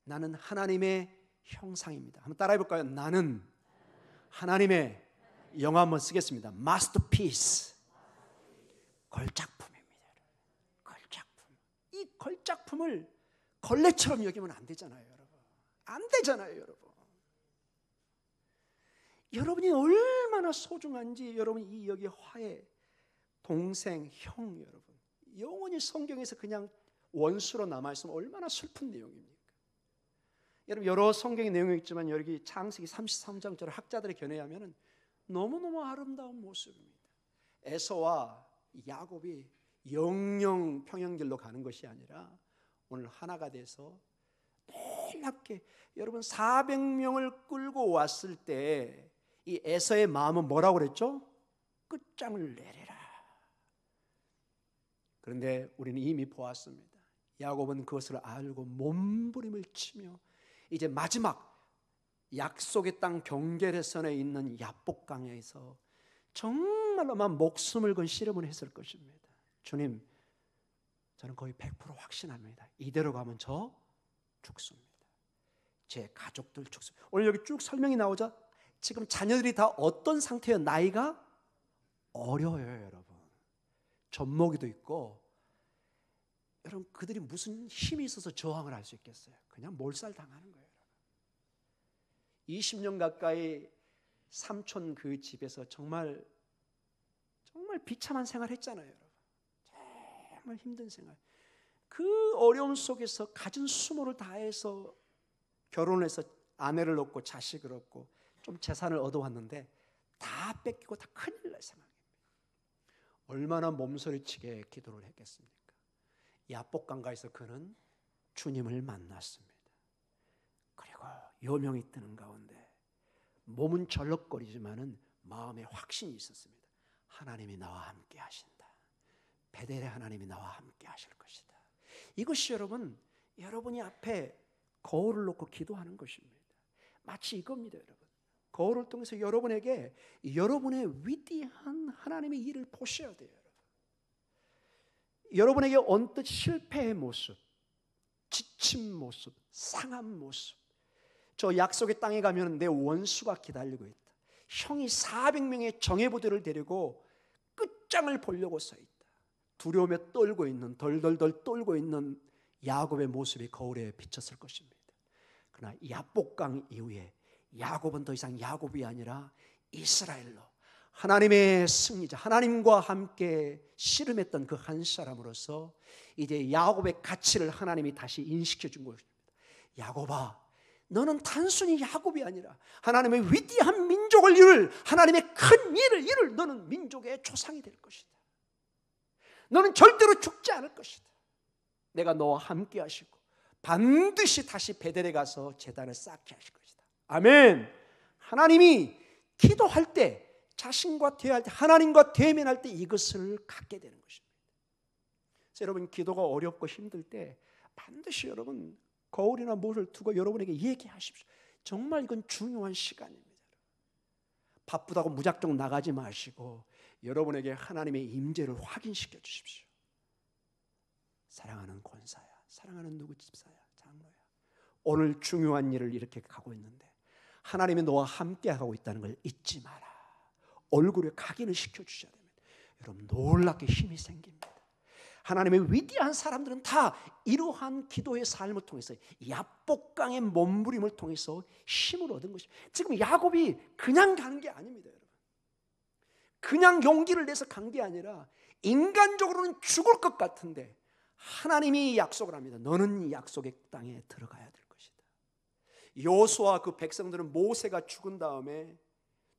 나는 하나님의 형상입니다. 한번 따라해 볼까요? 나는 하나님의 영어 한번 쓰겠습니다. 마스터피스, 걸작품입니다. 걸작품. 이 걸작품을 걸레처럼 여기면 안 되잖아요, 여러분. 안 되잖아요, 여러분. 여러분이 얼마나 소중한지 여러분이 여기 화해, 동생, 형, 여러분 영원히 성경에서 그냥 원수로 남아있으면 얼마나 슬픈 내용입니까? 여러분 여러 성경의 내용이 있지만 여기 창세기 33장처럼 학자들의 견해에 하면 너무너무 아름다운 모습입니다. 에서와 야곱이 영영 평행길로 가는 것이 아니라 오늘 하나가 돼서 놀랍게 여러분 400명을 끌고 왔을 때 이 에서의 마음은 뭐라고 그랬죠? 끝장을 내리라. 그런데 우리는 이미 보았습니다. 야곱은 그것을 알고 몸부림을 치며 이제 마지막 약속의 땅 경계선에 있는 야복강에서 정말로만 목숨을 건 씨름을 했을 것입니다. 주님, 저는 거의 100% 확신합니다. 이대로 가면 저 죽습니다. 제 가족들 죽습니다. 오늘 여기 쭉 설명이 나오자 지금 자녀들이 다 어떤 상태예요? 나이가 어려요, 여러분. 젖먹이도 있고, 여러분 그들이 무슨 힘이 있어서 저항을 할 수 있겠어요? 그냥 몰살당하는 거예요. 20년 가까이 삼촌 그 집에서 정말 비참한 생활 했잖아요, 여러분. 정말 힘든 생활. 그 어려움 속에서 가진 수모를 다해서 결혼해서 아내를 얻고 자식을 얻고 좀 재산을 얻어왔는데 다 뺏기고 다 큰일 날 상황입니다. 얼마나 몸서리치게 기도를 했겠습니까? 야복강가에서 그는 주님을 만났습니다. 그리고 요명이 뜨는 가운데 몸은 절럭거리지만은 마음에 확신이 있었습니다. 하나님이 나와 함께 하신다. 베델의 하나님이 나와 함께 하실 것이다. 이것이 여러분이 앞에 거울을 놓고 기도하는 것입니다. 마치 이겁니다, 여러분. 거울을 통해서 여러분에게 여러분의 위대한 하나님의 일을 보셔야 돼요, 여러분. 여러분에게 언뜻 실패의 모습, 지친 모습, 상한 모습. 저 약속의 땅에 가면 내 원수가 기다리고 있다. 형이 400명의 정예부대를 데리고 끝장을 보려고 서 있다. 두려움에 떨고 있는, 덜덜덜 떨고 있는 야곱의 모습이 거울에 비쳤을 것입니다. 그러나 야복강 이후에 야곱은 더 이상 야곱이 아니라 이스라엘로 하나님의 승리자, 하나님과 함께 씨름했던 그 한 사람으로서 이제 야곱의 가치를 하나님이 다시 인식해 준 것입니다. 야곱아, 너는 단순히 야곱이 아니라 하나님의 위대한 민족을 이룰 하나님의 큰 일을 이룰 너는 민족의 조상이 될 것이다. 너는 절대로 죽지 않을 것이다. 내가 너와 함께 하시고 반드시 다시 베델에 가서 제단을 쌓게 하실 것이다. 아멘. 하나님이 기도할 때, 자신과 대화할 때, 하나님과 대면할 때 이것을 갖게 되는 것입니다. 그래서 여러분 기도가 어렵고 힘들 때 반드시 여러분 거울이나 물을 두고 여러분에게 얘기하십시오. 정말 이건 중요한 시간입니다. 바쁘다고 무작정 나가지 마시고 여러분에게 하나님의 임재를 확인시켜 주십시오. 사랑하는 권사야, 사랑하는 누구 집사야, 장로야, 오늘 중요한 일을 이렇게 가고 있는데 하나님이 너와 함께 하고 있다는 걸 잊지 마라. 얼굴에 각인을 시켜주셔야 됩니다. 여러분 놀랍게 힘이 생깁니다. 하나님의 위대한 사람들은 다 이러한 기도의 삶을 통해서 야복강의 몸부림을 통해서 힘을 얻은 것입니다. 지금 야곱이 그냥 가는 게 아닙니다, 여러분. 그냥 용기를 내서 간 게 아니라 인간적으로는 죽을 것 같은데 하나님이 약속을 합니다. 너는 이 약속의 땅에 들어가야 될 것이다. 여호수아 그 백성들은 모세가 죽은 다음에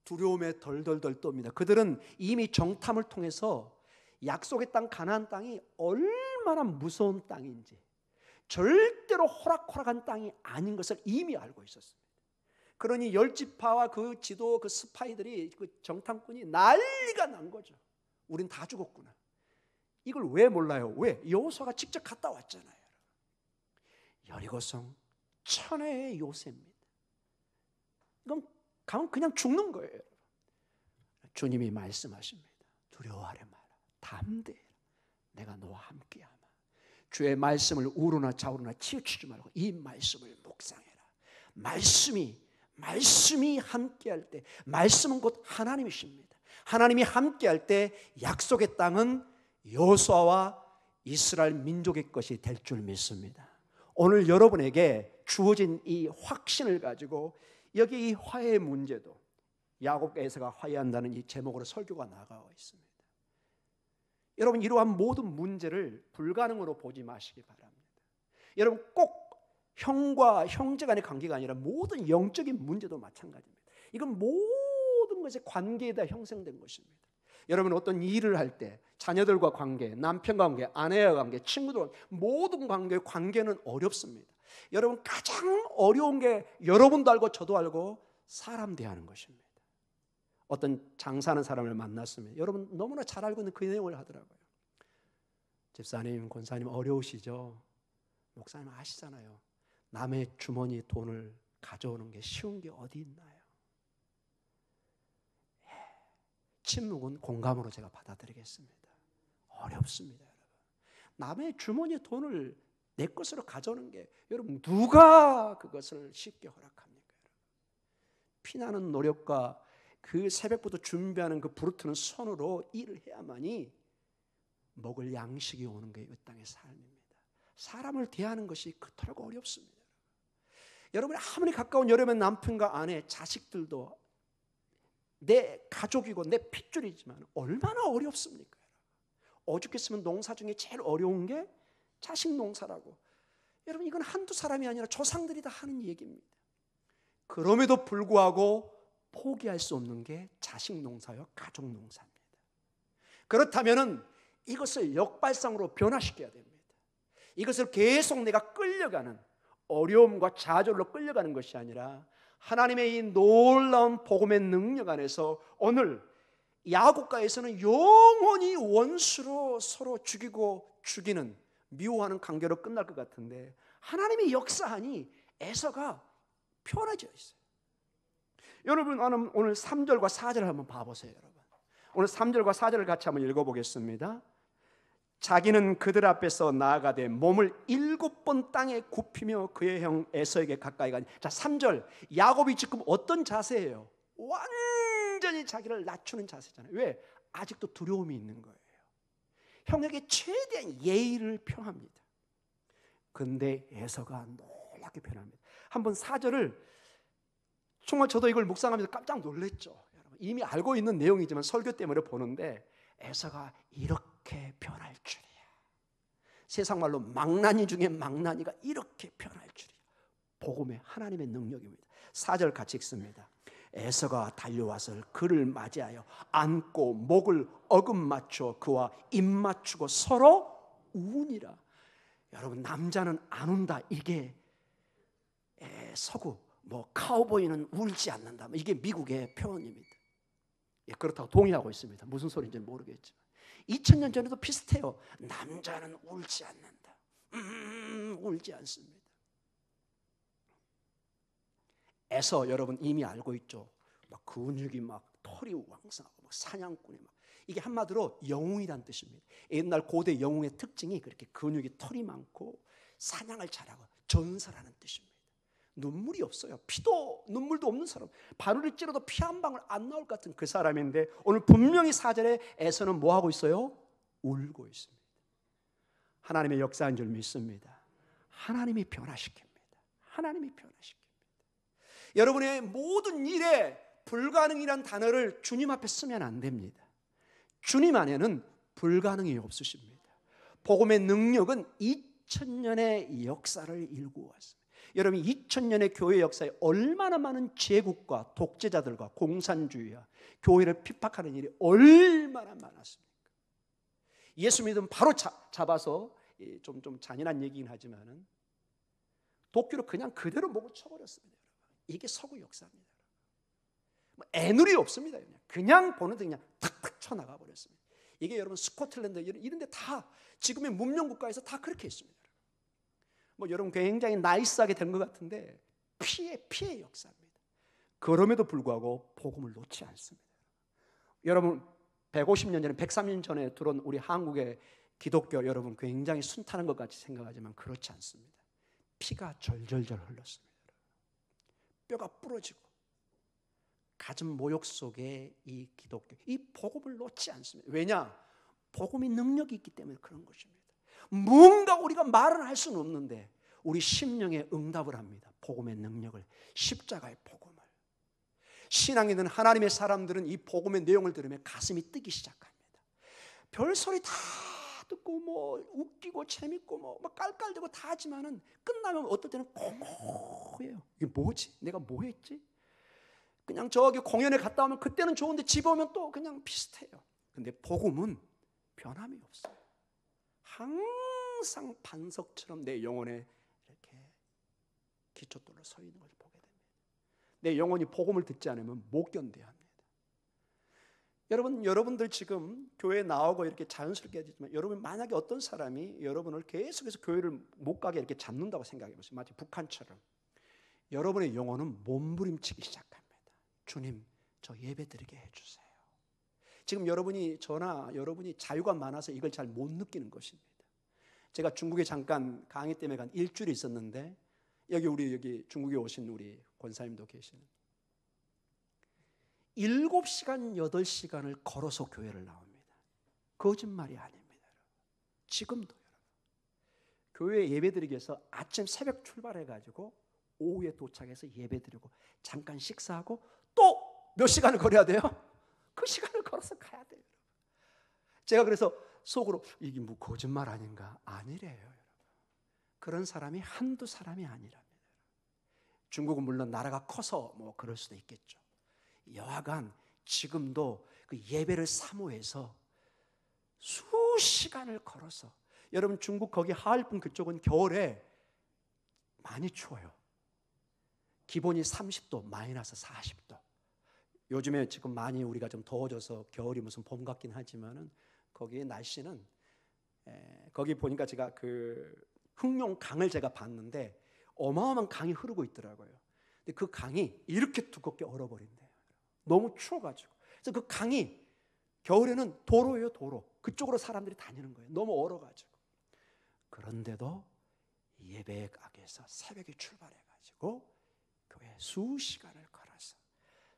두려움에 덜덜덜 떱니다. 그들은 이미 정탐을 통해서 약속의 땅 가나안 땅이 얼마나 무서운 땅인지, 절대로 호락호락한 땅이 아닌 것을 이미 알고 있었습니다. 그러니 열지파와 그 지도 그 스파이들이 그 정탐꾼이 난리가 난 거죠. 우린 다 죽었구나. 이걸 왜 몰라요? 왜? 여호수아가 직접 갔다 왔잖아요. 여리고성 천혜의 요새입니다. 이건 가면 그냥 죽는 거예요. 주님이 말씀하십니다. 두려워하지 마라. 담대해라. 내가 너와 함께하마. 주의 말씀을 우로나 좌우로나 치우치지 말고 이 말씀을 묵상해라. 말씀이 함께할 때, 말씀은 곧 하나님이십니다. 하나님이 함께할 때 약속의 땅은 여호수아와 이스라엘 민족의 것이 될 줄 믿습니다. 오늘 여러분에게 주어진 이 확신을 가지고 여기 이 화해 문제도 야곱과 에서가 화해한다는 이 제목으로 설교가 나가고 있습니다. 여러분, 이러한 모든 문제를 불가능으로 보지 마시기 바랍니다. 여러분, 꼭 형과 형제 간의 관계가 아니라 모든 영적인 문제도 마찬가지입니다. 이건 모든 것의 관계에다 형성된 것입니다. 여러분, 어떤 일을 할 때 자녀들과 관계, 남편과 관계, 아내와 관계, 친구들과 관계, 모든 관계는 어렵습니다. 여러분, 가장 어려운 게 여러분도 알고 저도 알고 사람 대하는 것입니다. 어떤 장사하는 사람을 만났습니다. 여러분 너무나 잘 알고 있는 그 내용을 하더라고요. 집사님, 권사님 어려우시죠? 목사님 아시잖아요. 남의 주머니 돈을 가져오는 게 쉬운 게 어디 있나요? 침묵은 공감으로 제가 받아들이겠습니다. 어렵습니다, 여러분. 남의 주머니 돈을 내 것으로 가져오는 게 여러분 누가 그것을 쉽게 허락합니까? 여러분? 피나는 노력과 그 새벽부터 준비하는 그 부르트는 손으로 일을 해야만이 먹을 양식이 오는 게 이 땅의 삶입니다. 사람을 대하는 것이 그토록 어렵습니다. 여러분이 아무리 가까운 여러분의 남편과 아내, 자식들도 내 가족이고 내 핏줄이지만 얼마나 어렵습니까? 오죽했으면 농사 중에 제일 어려운 게 자식 농사라고. 여러분, 이건 한두 사람이 아니라 조상들이 다 하는 얘기입니다. 그럼에도 불구하고 포기할 수 없는 게 자식 농사요, 가족 농사입니다. 그렇다면 이것을 역발상으로 변화시켜야 됩니다. 이것을 계속 내가 끌려가는 어려움과 좌절로 끌려가는 것이 아니라 하나님의 이 놀라운 복음의 능력 안에서 오늘 야곱과에서는 영원히 원수로 서로 죽이고 죽이는 미워하는 관계로 끝날 것 같은데 하나님이 역사하니 에서가 편해져 있어요. 여러분, 오늘 3절과 4절을 한번 봐보세요. 여러분, 오늘 3절과 4절을 같이 한번 읽어보겠습니다. 자기는 그들 앞에서 나아가되 몸을 7번 땅에 굽히며 그의 형 에서에게 가까이 가니. 자, 3절 야곱이 지금 어떤 자세예요? 완전히 자기를 낮추는 자세잖아요. 왜? 아직도 두려움이 있는 거예요. 형에게 최대한 예의를 표합니다. 근데 에서가 놀랍게 변합니다. 한번 4절을 정말 저도 이걸 묵상하면서 깜짝 놀랐죠. 여러분, 이미 알고 있는 내용이지만 설교 때문에 보는데 에서가 이렇게 변할 줄이야. 세상 말로 망나니 중에 망나니가 이렇게 변할 줄이야. 복음의 하나님의 능력입니다. 4절 같이 읽습니다. 에서가 달려와서 그를 맞이하여 안고 목을 어금맞춰 그와 입 맞추고 서로 우니라. 여러분, 남자는 안 운다, 이게 서구 카우보이는 울지 않는다, 이게 미국의 표현입니다. 그렇다고 동의하고 있습니다. 무슨 소리인지 모르겠지만 2000년 전에도 비슷해요. 남자는 울지 않는다. 울지 않습니다. 에서 여러분 이미 알고 있죠. 막 근육이 막 털이 왕성하고 막 사냥꾼이 막, 이게 한마디로 영웅이란 뜻입니다. 옛날 고대 영웅의 특징이 그렇게 근육이 털이 많고 사냥을 잘하고 전사라는 뜻입니다. 눈물이 없어요. 피도 눈물도 없는 사람, 바늘을 찌르도 피 한 방울 안 나올 것 같은 그 사람인데 오늘 분명히 4절에 에서는 뭐 하고 있어요? 울고 있습니다. 하나님의 역사인 줄 믿습니다. 하나님이 변화시킵니다. 하나님이 변화시킵니다. 여러분의 모든 일에 불가능이란 단어를 주님 앞에 쓰면 안 됩니다. 주님 안에는 불가능이 없으십니다. 복음의 능력은 2000년의 역사를 일구어 왔습니다. 여러분, 2000년의 교회 역사에 얼마나 많은 제국과 독재자들과 공산주의와 교회를 핍박하는 일이 얼마나 많았습니까? 예수 믿으면 바로 잡아서 좀 잔인한 얘기긴 하지만은 도끼로 그냥 그대로 목을 쳐버렸습니다. 이게 서구 역사입니다. 애누리 없습니다. 그냥 보는데 그냥 탁탁 쳐나가 버렸습니다. 이게 여러분 스코틀랜드 이런 데 다 지금의 문명 국가에서 다 그렇게 했습니다. 여러분 굉장히 나이스하게 된 것 같은데 피해 역사입니다. 그럼에도 불구하고 복음을 놓지 않습니다. 여러분 150년 전에 103년 전에 들어온 우리 한국의 기독교 여러분 굉장히 순탄한 것 같이 생각하지만 그렇지 않습니다. 피가 절절절 흘렀습니다. 뼈가 부러지고 가슴 모욕 속에 이 기독교, 이 복음을 놓지 않습니다. 왜냐? 복음이 능력이 있기 때문에 그런 것입니다. 뭔가 우리가 말은 할 수는 없는데 우리 심령에 응답을 합니다. 복음의 능력을, 십자가의 복음을. 신앙에 있는 하나님의 사람들은 이 복음의 내용을 들으면 가슴이 뜨기 시작합니다. 별소리 다 듣고 뭐 웃기고 재밌고 뭐 깔깔대고 다 하지만은 끝나면 어떨 때는 공허해요. 이게 뭐지? 내가 뭐 했지? 그냥 저기 공연에 갔다 오면 그때는 좋은데 집에 오면 또 그냥 비슷해요. 근데 복음은 변함이 없어요. 항상 반석처럼 내 영혼에 이렇게 기초돌로 서 있는 것을 보게 됩니다. 내 영혼이 복음을 듣지 않으면 못 견뎌야 합니다. 여러분들 지금 교회에 나오고 이렇게 자연스럽게 하지만 여러분 만약에 어떤 사람이 여러분을 계속해서 교회를 못 가게 이렇게 잡는다고 생각해 보세요. 마치 북한처럼 여러분의 영혼은 몸부림치기 시작합니다. 주님, 저 예배드리게 해주세요. 지금 여러분이 자유가 많아서 이걸 잘 못 느끼는 것입니다. 제가 중국에 잠깐 강의 때문에 간 일주일이 있었는데 여기 중국에 오신 우리 권사님도 계시는 7시간, 8시간을 걸어서 교회를 나옵니다. 거짓말이 아닙니다. 지금도 여러분 교회에 예배드리기 위해서 아침 새벽 출발해가지고 오후에 도착해서 예배드리고 잠깐 식사하고 또 몇 시간을 걸어야 돼요? 그 시간을 걸어서 가야 돼요. 제가 그래서 속으로 이게 뭐 거짓말 아닌가? 아니래요. 여러분. 그런 사람이 한두 사람이 아니랍니다. 중국은 물론 나라가 커서 뭐 그럴 수도 있겠죠. 여하간 지금도 그 예배를 사모해서 수시간을 걸어서 여러분 중국 거기 하얼빈 그쪽은 겨울에 많이 추워요. 기본이 30도, 마이너스 40도. 요즘에 지금 많이 우리가 좀 더워져서 겨울이 무슨 봄 같긴 하지만은 거기에 날씨는 거기 보니까 제가 그 흑룡 강을 제가 봤는데 어마어마한 강이 흐르고 있더라고요. 근데 그 강이 이렇게 두껍게 얼어버린대요. 너무 추워가지고. 그래서 그 강이 겨울에는 도로예요, 도로. 그쪽으로 사람들이 다니는 거예요. 너무 얼어가지고. 그런데도 예배에 가기 위해서 새벽에 출발해가지고 교회 수시간을 걸어서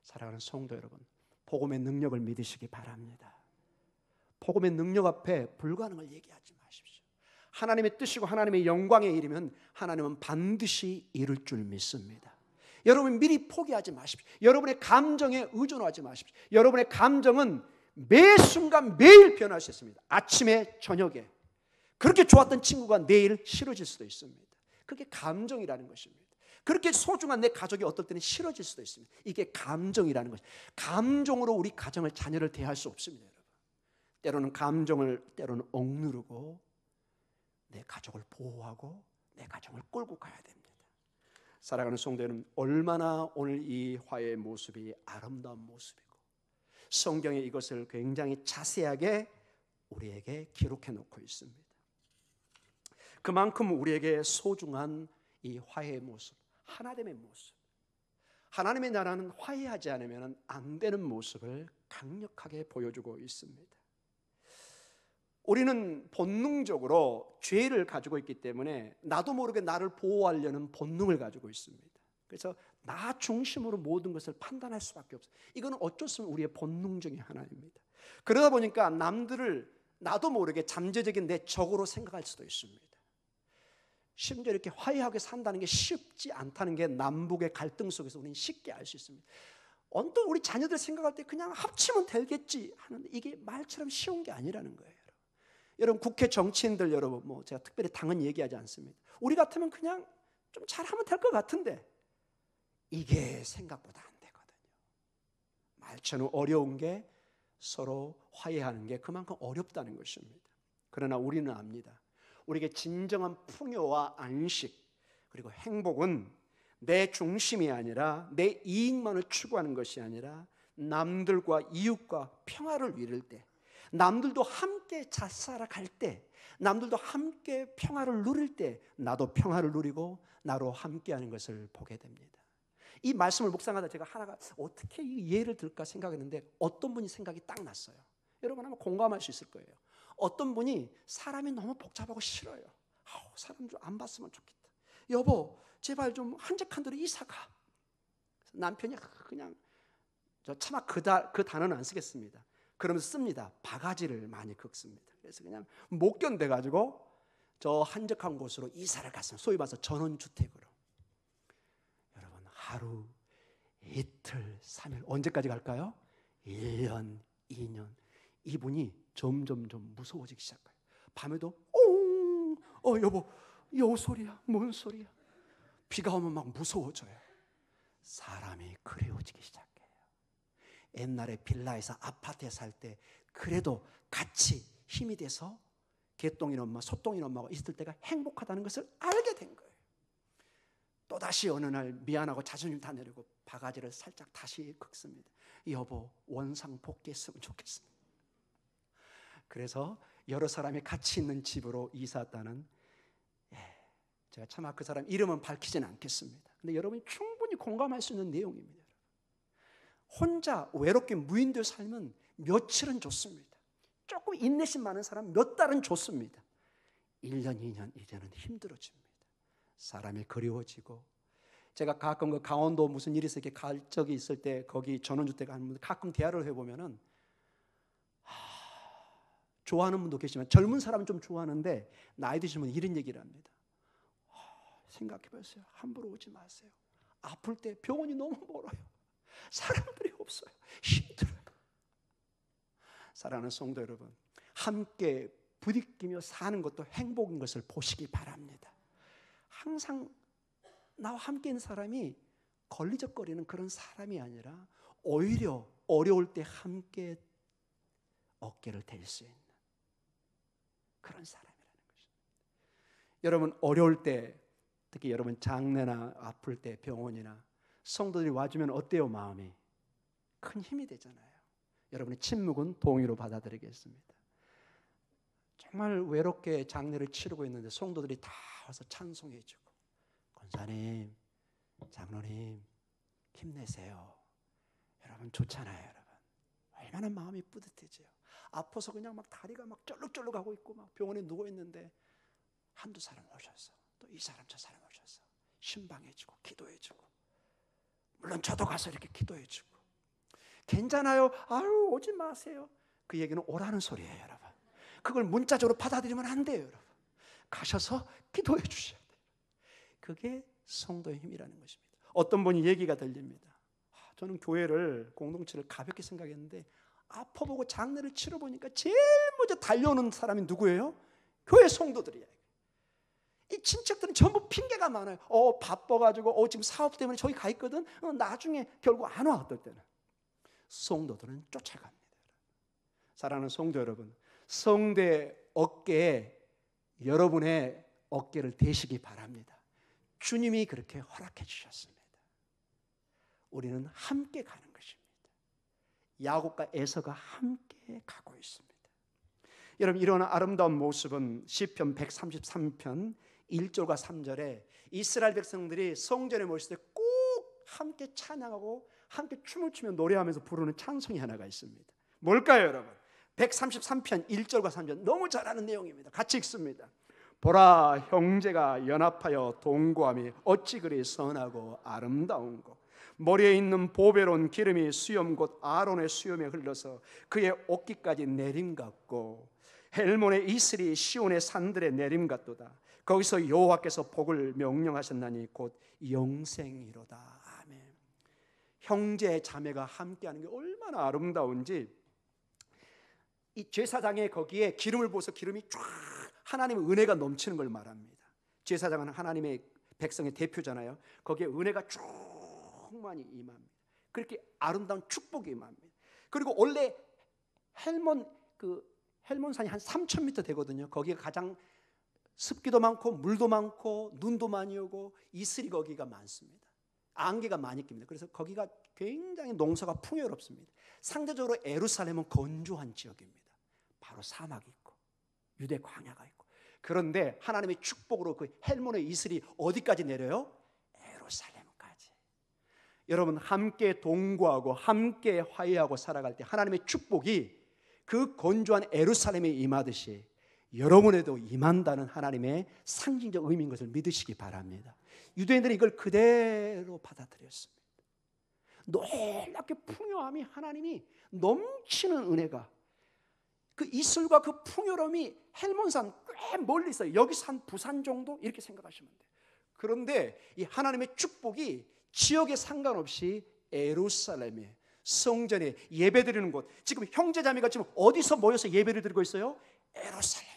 사랑하는 성도 여러분, 복음의 능력을 믿으시기 바랍니다. 복음의 능력 앞에 불가능을 얘기하지 마십시오. 하나님의 뜻이고 하나님의 영광의 일이면 하나님은 반드시 이룰 줄 믿습니다. 여러분 미리 포기하지 마십시오. 여러분의 감정에 의존하지 마십시오. 여러분의 감정은 매 순간 매일 변할 수 있습니다. 아침에 저녁에 그렇게 좋았던 친구가 내일 싫어질 수도 있습니다. 그게 감정이라는 것입니다. 그렇게 소중한 내 가족이 어떨 때는 싫어질 수도 있습니다. 이게 감정이라는 것입니다. 감정으로 우리 가정을 자녀를 대할 수 없습니다. 여러분. 때로는 감정을 때로는 억누르고 내 가족을 보호하고 내 가정을 끌고 가야 됩니다. 사랑하는 성도 여러분, 얼마나 오늘 이 화해의 모습이 아름다운 모습이고 성경에 이것을 굉장히 자세하게 우리에게 기록해 놓고 있습니다. 그만큼 우리에게 소중한 이 화해의 모습, 하나됨의 모습, 하나님의 나라는 화해하지 않으면 안 되는 모습을 강력하게 보여주고 있습니다. 우리는 본능적으로 죄를 가지고 있기 때문에 나도 모르게 나를 보호하려는 본능을 가지고 있습니다. 그래서 나 중심으로 모든 것을 판단할 수밖에 없어요. 이거는 어쩔 수 없는 우리의 본능 중에 하나입니다. 그러다 보니까 남들을 나도 모르게 잠재적인 내 적으로 생각할 수도 있습니다. 심지어 이렇게 화해하게 산다는 게 쉽지 않다는 게 남북의 갈등 속에서 우리는 쉽게 알 수 있습니다. 언뜻 우리 자녀들 생각할 때 그냥 합치면 되겠지 하는데 이게 말처럼 쉬운 게 아니라는 거예요. 여러분 국회 정치인들 여러분 뭐 제가 특별히 당은 얘기하지 않습니다. 우리 같으면 그냥 좀 잘하면 될 것 같은데 이게 생각보다 안 되거든요. 말처럼 어려운 게 서로 화해하는 게 그만큼 어렵다는 것입니다. 그러나 우리는 압니다. 우리에게 진정한 풍요와 안식 그리고 행복은 내 중심이 아니라 내 이익만을 추구하는 것이 아니라 남들과 이웃과 평화를 이룰 때 남들도 함께 잘 살아갈 때 남들도 함께 평화를 누릴 때 나도 평화를 누리고 나로 함께하는 것을 보게 됩니다. 이 말씀을 묵상하다 제가 하나가 어떻게 이 예를 들까 생각했는데 어떤 분이 생각이 딱 났어요. 여러분 아마 공감할 수 있을 거예요. 어떤 분이 사람이 너무 복잡하고 싫어요. 사람 좀 안 봤으면 좋겠다. 여보, 제발 좀 한적한 데로 이사 가. 남편이 그냥 차마 그 단어는 안 쓰겠습니다. 그러면서 씁니다. 바가지를 많이 긁습니다. 그래서 그냥 못 견뎌가지고 저 한적한 곳으로 이사를 갔습니다. 소위 말해서 전원주택으로. 여러분, 하루, 이틀, 3일, 언제까지 갈까요? 1년, 2년. 이분이 점점 무서워지기 시작해요. 밤에도 여보, 요 소리야, 뭔 소리야. 비가 오면 막 무서워져요. 사람이 그리워지기 시작해요. 옛날에 빌라에서 아파트에 살 때 그래도 같이 힘이 돼서 개똥인 엄마, 소똥인 엄마가 있을 때가 행복하다는 것을 알게 된 거예요. 또다시 어느 날 미안하고 자존심 다 내리고 바가지를 살짝 다시 긁습니다. 여보, 원상복귀했으면 좋겠습니다. 그래서 여러 사람이 같이 있는 집으로 이사 왔다는, 제가 차마 그 사람 이름은 밝히지는 않겠습니다. 근데 여러분이 충분히 공감할 수 있는 내용입니다. 혼자 외롭게 무인도에 살면 며칠은 좋습니다. 조금 인내심 많은 사람 몇 달은 좋습니다. 1년, 2년 이제는 힘들어집니다. 사람이 그리워지고, 제가 가끔 그 강원도 무슨 일이 있을 때 갈 적이 있을 때 거기 전원주택 가는 분들 가끔 대화를 해보면은 좋아하는 분도 계시지만 젊은 사람은 좀 좋아하는데 나이 드신 분은 이런 얘기를 합니다. 생각해보세요. 함부로 오지 마세요. 아플 때 병원이 너무 멀어요. 사람들이 없어요. 힘들어요. 사랑하는 성도 여러분, 함께 부딪히며 사는 것도 행복인 것을 보시기 바랍니다. 항상 나와 함께 있는 사람이 걸리적거리는 그런 사람이 아니라 오히려 어려울 때 함께 어깨를 댈 수 있는 그런 사람이라는 것입니다. 여러분, 어려울 때, 특히 여러분 장례나 아플 때 병원이나 성도들이 와주면 어때요? 마음이 큰 힘이 되잖아요. 여러분의 침묵은 동의로 받아들이겠습니다. 정말 외롭게 장례를 치르고 있는데 성도들이 다 와서 찬송해주고, 권사님, 장로님 힘내세요. 여러분 좋잖아요. 여러분 얼마나 마음이 뿌듯해져요. 아파서 그냥 막 다리가 막 쩔룩쩔룩하고 있고 막 병원에 누워 있는데 한두 사람 오셔서 또 이 사람 저 사람 오셔서 신방해주고 기도해주고, 물론 저도 가서 이렇게 기도해주고, 괜찮아요, 아유 오지 마세요, 그 얘기는 오라는 소리예요. 여러분 그걸 문자적으로 받아들이면 안 돼요. 여러분 가셔서 기도해 주셔야 돼요. 그게 성도의 힘이라는 것입니다. 어떤 분이 얘기가 들립니다. 저는 교회를, 공동체를 가볍게 생각했는데 아파보고 장례를 치러보니까 제일 먼저 달려오는 사람이 누구예요? 교회 성도들이에요. 이 친척들은 전부 핑계가 많아요. 바빠가지고 지금 사업 때문에 저기 가 있거든. 나중에 결국 안 와. 어떨 때는 성도들은 쫓아갑니다. 사랑하는 성도 여러분, 성도의 어깨에 여러분의 어깨를 대시기 바랍니다. 주님이 그렇게 허락해 주셨습니다. 우리는 함께 가는 것입니다. 야곱과 에서가 함께 가고 있습니다. 여러분 이런 아름다운 모습은 시편 133편 1절과 3절에 이스라엘 백성들이 성전에 모였을 때 꼭 함께 찬양하고 함께 춤을 추며 노래하면서 부르는 찬송이 하나가 있습니다. 뭘까요 여러분? 133편 1절과 3절 너무 잘 아는 내용입니다. 같이 읽습니다. 보라, 형제가 연합하여 동거함이 어찌 그리 선하고 아름다운고, 머리에 있는 보배로운 기름이 수염 곧 아론의 수염에 흘러서 그의 옷깃까지 내림 같고, 헬몬의 이슬이 시온의 산들의 내림 같도다. 거기서 여호와께서 복을 명령하셨나니 곧 영생이로다. 아멘. 형제 자매가 함께하는 게 얼마나 아름다운지, 이 제사장의 거기에 기름을 부어서 기름이 쫙 하나님의 은혜가 넘치는 걸 말합니다. 제사장은 하나님의 백성의 대표잖아요. 거기에 은혜가 충만히 임합니다. 그렇게 아름다운 축복이 임합니다. 그리고 원래 헬몬산이 한 3,000m 되거든요. 거기가 가장 습기도 많고 물도 많고 눈도 많이 오고 이슬이 거기가 많습니다. 안개가 많이 낍니다. 그래서 거기가 굉장히 농사가 풍요롭습니다. 상대적으로 예루살렘은 건조한 지역입니다. 바로 사막이 있고 유대 광야가 있고. 그런데 하나님의 축복으로 그 헬몬의 이슬이 어디까지 내려요? 예루살렘까지. 여러분 함께 동거하고 함께 화해하고 살아갈 때 하나님의 축복이 그 건조한 예루살렘에 임하듯이 여러분에도 임한다는 하나님의 상징적 의미인 것을 믿으시기 바랍니다. 유대인들은 이걸 그대로 받아들였습니다. 놀랍게 풍요함이, 하나님이 넘치는 은혜가, 그 이슬과 그 풍요로움이 헬몬산 꽤 멀리 있어요. 여기서 한 부산 정도 이렇게 생각하시면 돼요. 그런데 이 하나님의 축복이 지역에 상관없이 예루살렘에, 성전에, 예배드리는 곳, 지금 형제자매가 지금 어디서 모여서 예배를 드리고 있어요? 예루살렘에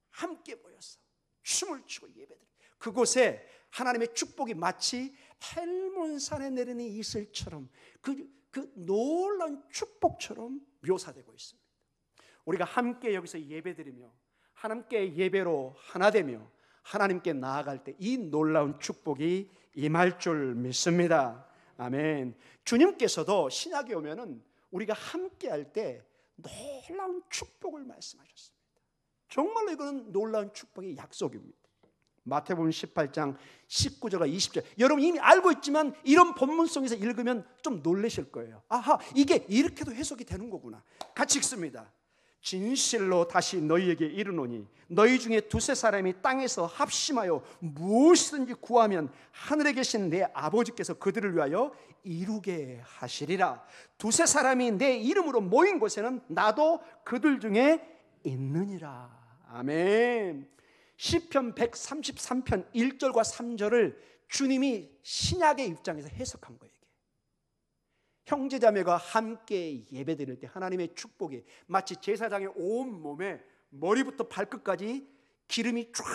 함께 모여서 춤을 추고 예배드리고, 그곳에 하나님의 축복이 마치 헬몬산에 내리는 이슬처럼 그 놀라운 축복처럼 묘사되고 있습니다. 우리가 함께 여기서 예배드리며 하나님께 예배로 하나 되며 하나님께 나아갈 때 이 놀라운 축복이 임할 줄 믿습니다. 아멘. 주님께서도 신약에 오면은 우리가 함께 할 때 놀라운 축복을 말씀하셨습니다. 정말로 이거는 놀라운 축복의 약속입니다. 마태복음 18장 19절과 20절, 여러분 이미 알고 있지만 이런 본문 속에서 읽으면 좀 놀라실 거예요. 아하, 이게 이렇게도 해석이 되는 거구나. 같이 읽습니다. 진실로 다시 너희에게 이르노니 너희 중에 두세 사람이 땅에서 합심하여 무엇이든지 구하면 하늘에 계신 내 아버지께서 그들을 위하여 이루게 하시리라. 두세 사람이 내 이름으로 모인 곳에는 나도 그들 중에 있느니라. 아멘. 시편 133편 1절과 3절을 주님이 신약의 입장에서 해석한 거예요. 형제자매가 함께 예배드릴 때 하나님의 축복이 마치 제사장의 온 몸에 머리부터 발끝까지 기름이 쫙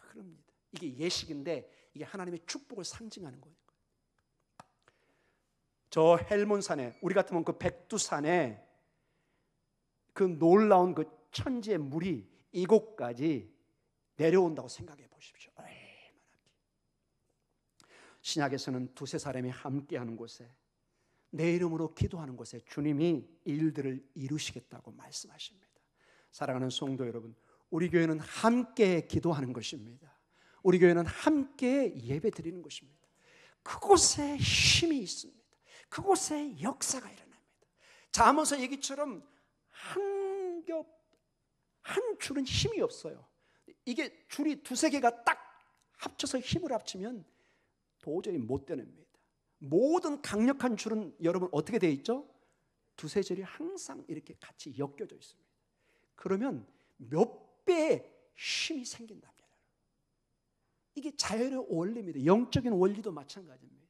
흐릅니다. 이게 예식인데 이게 하나님의 축복을 상징하는 거예요. 저 헬몬산에, 우리 같으면 그 백두산에 그 놀라운 그 천지의 물이 이곳까지 내려온다고 생각해 보십시오. 얼마나. 신약에서는 두세 사람이 함께하는 곳에, 내 이름으로 기도하는 곳에 주님이 일들을 이루시겠다고 말씀하십니다. 사랑하는 성도 여러분, 우리 교회는 함께 기도하는 것입니다. 우리 교회는 함께 예배드리는 것입니다. 그곳에 힘이 있습니다. 그곳에 역사가 일어납니다. 잠언서 얘기처럼 한 줄은 힘이 없어요. 이게 줄이 두세 개가 딱 합쳐서 힘을 합치면 도저히 못 되냅니다. 모든 강력한 줄은 여러분 어떻게 되어 있죠? 두세 줄이 항상 이렇게 같이 엮여져 있습니다. 그러면 몇 배의 힘이 생긴답니다. 이게 자연의 원리입니다. 영적인 원리도 마찬가지입니다.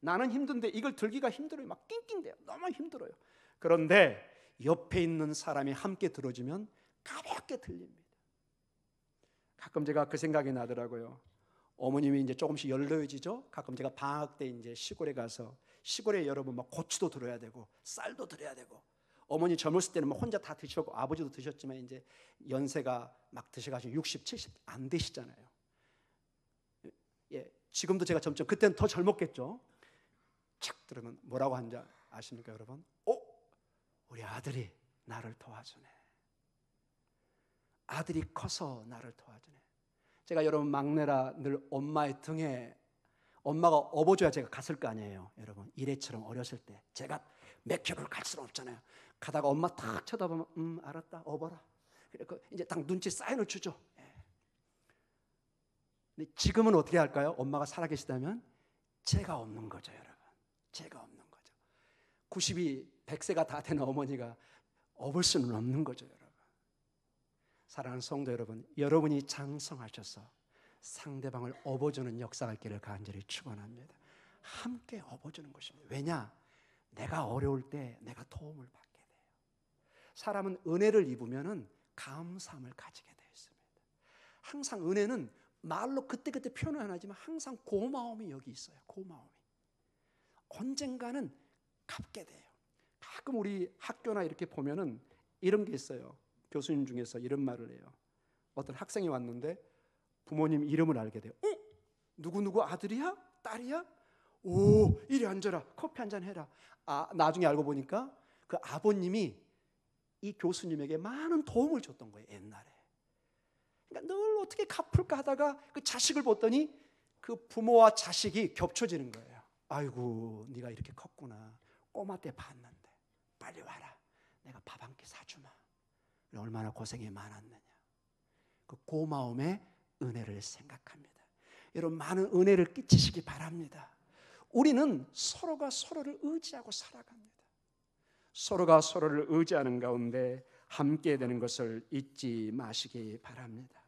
나는 힘든데 이걸 들기가 힘들어요. 막 낑낑대요. 너무 힘들어요. 그런데 옆에 있는 사람이 함께 들어주면 가볍게 들립니다. 가끔 제가 그 생각이 나더라고요. 어머님이 이제 조금씩 연로해지죠. 가끔 제가 방학 때 이제 시골에 가서, 시골에 여러분 막 고추도 들어야 되고 쌀도 들어야 되고, 어머니 젊었을 때는 막 혼자 다 드셨고 아버지도 드셨지만 이제 연세가 막 드셔가지고 60, 70 안 되시잖아요. 예, 지금도 제가 점점, 그때는 더 젊었겠죠. 착 들으면 뭐라고 하는지 아십니까 여러분? 우리 아들이 나를 도와주네. 아들이 커서 나를 도와주네. 제가 여러분 막내라 늘 엄마의 등에, 엄마가 업어줘야 제가 갔을 거 아니에요. 여러분 이래처럼 어렸을 때 제가 몇 킬로를 갈 수는 없잖아요. 가다가 엄마 탁 쳐다보면 알았다, 업어라. 그래서 이제 딱 눈치 사인을 주죠. 근데 지금은 어떻게 할까요? 엄마가 살아계시다면 제가 없는 거죠 여러분. 제가 없는 거죠. 90이 100세가 다 된 어머니가 업을 수는 없는 거죠 여러분. 사랑하는 성도 여러분, 여러분이 장성하셔서 상대방을 업어주는 역사가 있기를 간절히 축원합니다. 함께 업어주는 것입니다. 왜냐? 내가 어려울 때 내가 도움을 받게 돼요. 사람은 은혜를 입으면 감사함을 가지게 되어 있습니다. 항상 은혜는 말로 그때그때 표현은 안 하지만 항상 고마움이 여기 있어요. 고마움이 언젠가는 갚게 돼요. 가끔 우리 학교나 이렇게 보면은 이런 게 있어요. 교수님 중에서 이런 말을 해요. 어떤 학생이 왔는데 부모님 이름을 알게 돼요. 누구누구 아들이야? 딸이야? 오, 이리 앉아라. 커피 한잔 해라. 나중에 알고 보니까 그 아버님이 이 교수님에게 많은 도움을 줬던 거예요. 옛날에. 그러니까 늘 어떻게 갚을까 하다가 그 자식을 봤더니 그 부모와 자식이 겹쳐지는 거예요. 아이고, 네가 이렇게 컸구나. 꼬마 때 봤는데 빨리 와라. 내가 밥 한 끼 사주마. 얼마나 고생이 많았느냐. 그 고마움의 은혜를 생각합니다. 여러분, 많은 은혜를 끼치시기 바랍니다. 우리는 서로가 서로를 의지하고 살아갑니다. 서로가 서로를 의지하는 가운데 함께 되는 것을 잊지 마시기 바랍니다.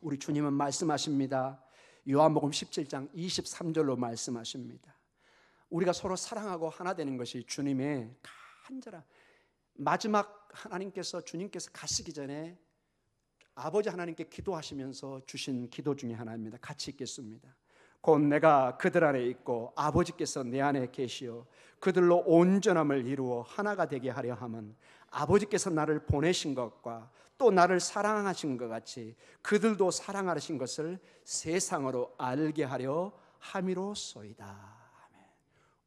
우리 주님은 말씀하십니다. 요한복음 17장 23절로 말씀하십니다. 우리가 서로 사랑하고 하나 되는 것이 주님의 간절한, 마지막 하나님께서, 주님께서 가시기 전에 아버지 하나님께 기도하시면서 주신 기도 중에 하나입니다. 같이 읽겠습니다. 곧 내가 그들 안에 있고 아버지께서 내 안에 계시어 그들로 온전함을 이루어 하나가 되게 하려 함은 아버지께서 나를 보내신 것과 또 나를 사랑하신 것 같이 그들도 사랑하신 것을 세상으로 알게 하려 함이로소이다.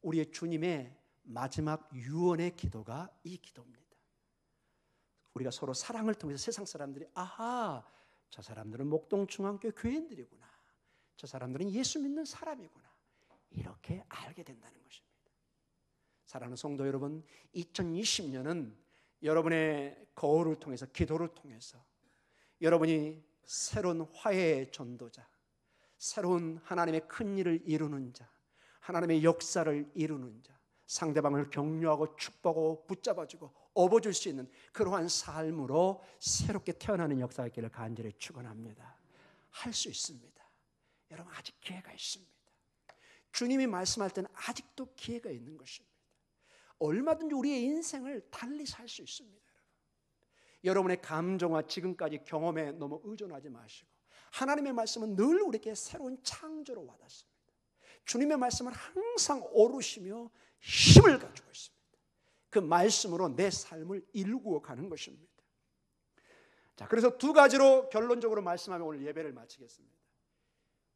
우리의 주님의 마지막 유언의 기도가 이 기도입니다. 우리가 서로 사랑을 통해서 세상 사람들이 아하, 저 사람들은 목동중앙교회 교인들이구나, 저 사람들은 예수 믿는 사람이구나, 이렇게 알게 된다는 것입니다. 사랑하는 성도 여러분, 2020년은 여러분의 거울을 통해서, 기도를 통해서 여러분이 새로운 화해의 전도자, 새로운 하나님의 큰 일을 이루는 자, 하나님의 역사를 이루는 자, 상대방을 격려하고 축복하고 붙잡아주고 업어줄 수 있는 그러한 삶으로 새롭게 태어나는 역사가 있기를 간절히 축원합니다. 할 수 있습니다. 여러분, 아직 기회가 있습니다. 주님이 말씀할 때는 아직도 기회가 있는 것입니다. 얼마든지 우리의 인생을 달리 살 수 있습니다. 여러분의 감정과 지금까지 경험에 너무 의존하지 마시고 하나님의 말씀은 늘 우리에게 새로운 창조로 와닿습니다. 주님의 말씀은 항상 오르시며 힘을 가지고 있습니다. 그 말씀으로 내 삶을 일구어 가는 것입니다. 자, 그래서 두 가지로 결론적으로 말씀하며 오늘 예배를 마치겠습니다.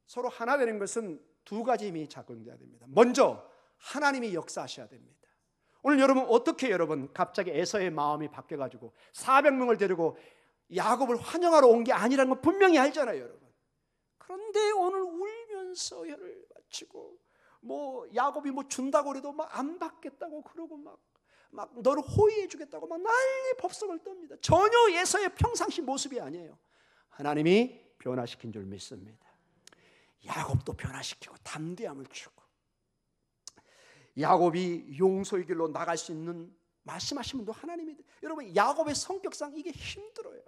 서로 하나 되는 것은 두 가지 힘이 작용돼야 됩니다. 먼저 하나님이 역사하셔야 됩니다. 오늘 여러분 어떻게 갑자기 에서의 마음이 바뀌어가지고 400명을 데리고 야곱을 환영하러 온 게 아니라는 건 분명히 알잖아요, 여러분. 그런데 오늘 울면서 혀를 바치고 야곱이 준다고 그래도 안 받겠다고 그러고 막 너를 호의해 주겠다고 난리 법석을 떱니다. 전혀 에서의 평상시 모습이 아니에요. 하나님이 변화시킨 줄 믿습니다. 야곱도 변화시키고 담대함을 주고 야곱이 용서의 길로 나갈 수 있는 말씀하신 분도 하나님이. 여러분, 야곱의 성격상 이게 힘들어요.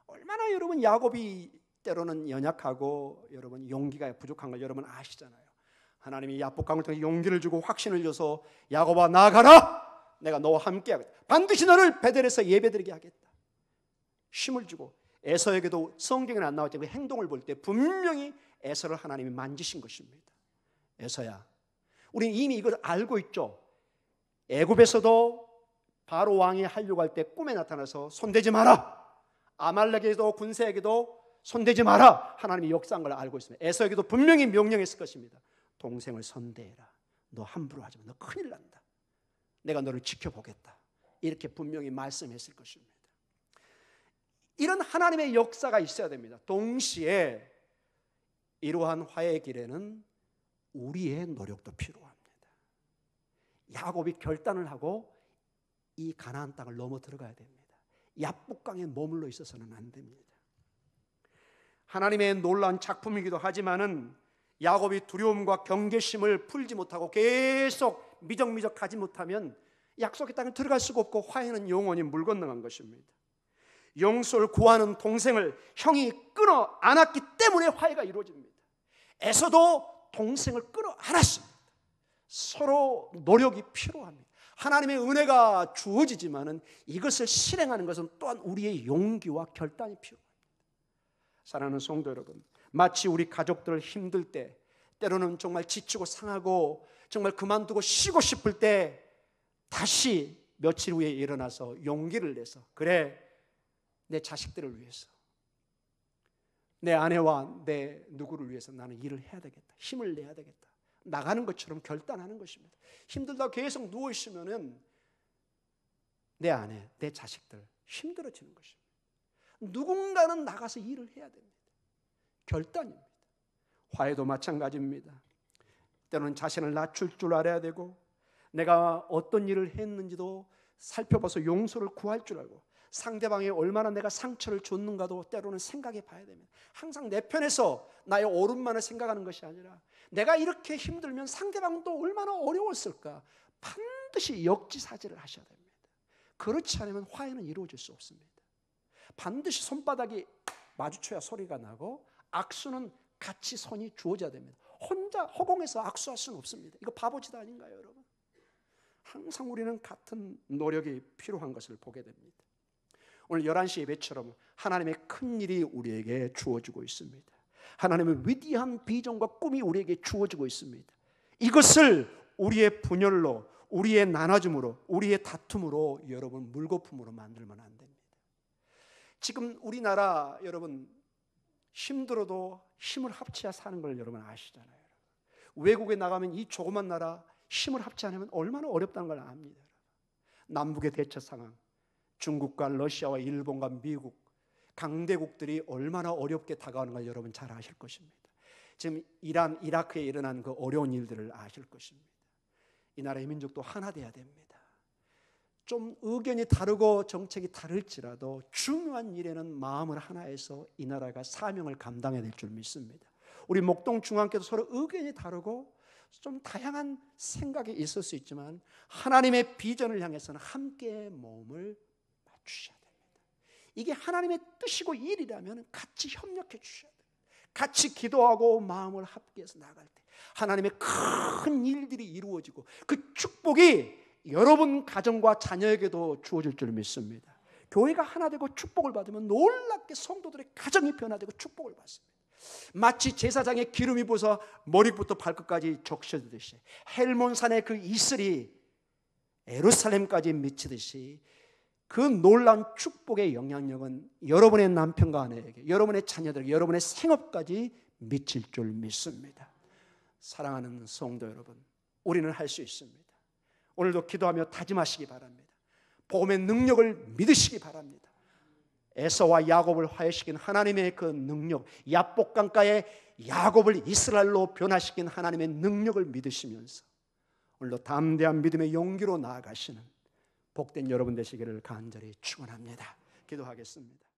얼마나 여러분 야곱이 때로는 연약하고 여러분 용기가 부족한 걸 여러분 아시잖아요. 하나님이 야복강을 통해 용기를 주고 확신을 줘서 야곱아 나아가라, 내가 너와 함께 하겠다, 반드시 너를 베델에서 예배드리게 하겠다, 힘을 주고. 에서에게도 성경에는 안 나왔지만 그 행동을 볼 때 분명히 에서를 하나님이 만지신 것입니다. 에서야, 우리는 이미 이걸 알고 있죠. 애굽에서도 바로 왕이 하려고 할 때 꿈에 나타나서 손대지 마라, 아말렉에게도 군세에게도 손대지 마라, 하나님이 역사한 걸 알고 있습니다. 에서에게도 분명히 명령했을 것입니다. 동생을 선대해라, 너 함부로 하지 마, 너 큰일 난다, 내가 너를 지켜보겠다, 이렇게 분명히 말씀했을 것입니다. 이런 하나님의 역사가 있어야 됩니다. 동시에 이러한 화해의 길에는 우리의 노력도 필요합니다. 야곱이 결단을 하고 이 가나안 땅을 넘어 들어가야 됩니다. 야복강에 머물러 있어서는 안 됩니다. 하나님의 놀라운 작품이기도 하지만은 야곱이 두려움과 경계심을 풀지 못하고 계속 미적미적 가지 못하면 약속의 땅에 들어갈 수가 없고 화해는 영원히 물 건너간 것입니다. 용서를 구하는 동생을 형이 끊어 안았기 때문에 화해가 이루어집니다. 에서도 동생을 끌어 안았습니다. 서로 노력이 필요합니다. 하나님의 은혜가 주어지지만은 이것을 실행하는 것은 또한 우리의 용기와 결단이 필요합니다. 사랑하는 성도 여러분, 마치 우리 가족들 힘들 때, 때로는 정말 지치고 상하고 정말 그만두고 쉬고 싶을 때 다시 며칠 후에 일어나서 용기를 내서, 그래, 내 자식들을 위해서, 내 아내와 내 누구를 위해서 나는 일을 해야 되겠다, 힘을 내야 되겠다, 나가는 것처럼 결단하는 것입니다. 힘들다고 계속 누워있으면 내 아내, 내 자식들 힘들어지는 것입니다. 누군가는 나가서 일을 해야 됩니다. 결단입니다. 화해도 마찬가지입니다. 때로는 자신을 낮출 줄 알아야 되고, 내가 어떤 일을 했는지도 살펴봐서 용서를 구할 줄 알고 상대방이 얼마나 내가 상처를 줬는가도 때로는 생각해 봐야 됩니다. 항상 내 편에서 나의 옳음만을 생각하는 것이 아니라 내가 이렇게 힘들면 상대방도 얼마나 어려웠을까 반드시 역지사지를 하셔야 됩니다. 그렇지 않으면 화해는 이루어질 수 없습니다. 반드시 손바닥이 마주쳐야 소리가 나고 악수는 같이 손이 주어져야 됩니다. 혼자 허공에서 악수할 수는 없습니다. 이거 바보짓 아닌가요, 여러분? 항상 우리는 같은 노력이 필요한 것을 보게 됩니다. 오늘 11시 예배처럼 하나님의 큰 일이 우리에게 주어지고 있습니다. 하나님의 위대한 비전과 꿈이 우리에게 주어지고 있습니다. 이것을 우리의 분열로, 우리의 나눠줌으로, 우리의 다툼으로 여러분 물거품으로 만들면 안 됩니다. 지금 우리나라 여러분 힘들어도 힘을 합쳐야 사는 걸 여러분 아시잖아요. 외국에 나가면 이 조그만 나라 힘을 합치 않으면 얼마나 어렵다는 걸 압니다. 남북의 대처 상황, 중국과 러시아와 일본과 미국 강대국들이 얼마나 어렵게 다가오는 걸 여러분 잘 아실 것입니다. 지금 이란, 이라크에 일어난 그 어려운 일들을 아실 것입니다. 이 나라의 민족도 하나 돼야 됩니다. 좀 의견이 다르고 정책이 다를지라도 중요한 일에는 마음을 하나해서 이 나라가 사명을 감당해야 될 줄 믿습니다. 우리 목동 중앙교도 서로 의견이 다르고 좀 다양한 생각이 있을 수 있지만 하나님의 비전을 향해서는 함께 몸을 맞추셔야 됩니다. 이게 하나님의 뜻이고 일이라면 같이 협력해 주셔야 됩니다. 같이 기도하고 마음을 합계해서 나갈 때 하나님의 큰 일들이 이루어지고 그 축복이 여러분 가정과 자녀에게도 주어질 줄 믿습니다. 교회가 하나 되고 축복을 받으면 놀랍게 성도들의 가정이 변화되고 축복을 받습니다. 마치 제사장의 기름이 부어서 머리부터 발끝까지 적셔지듯이 헬몬산의 그 이슬이 예루살렘까지 미치듯이 그 놀라운 축복의 영향력은 여러분의 남편과 아내에게, 여러분의 자녀들에게, 여러분의 생업까지 미칠 줄 믿습니다. 사랑하는 성도 여러분, 우리는 할 수 있습니다. 오늘도 기도하며 다짐하시기 바랍니다. 복음의 능력을 믿으시기 바랍니다. 에서와 야곱을 화해시킨 하나님의 그 능력, 야복강가의 야곱을 이스라엘로 변화시킨 하나님의 능력을 믿으시면서 오늘도 담대한 믿음의 용기로 나아가시는 복된 여러분 되시기를 간절히 축원합니다. 기도하겠습니다.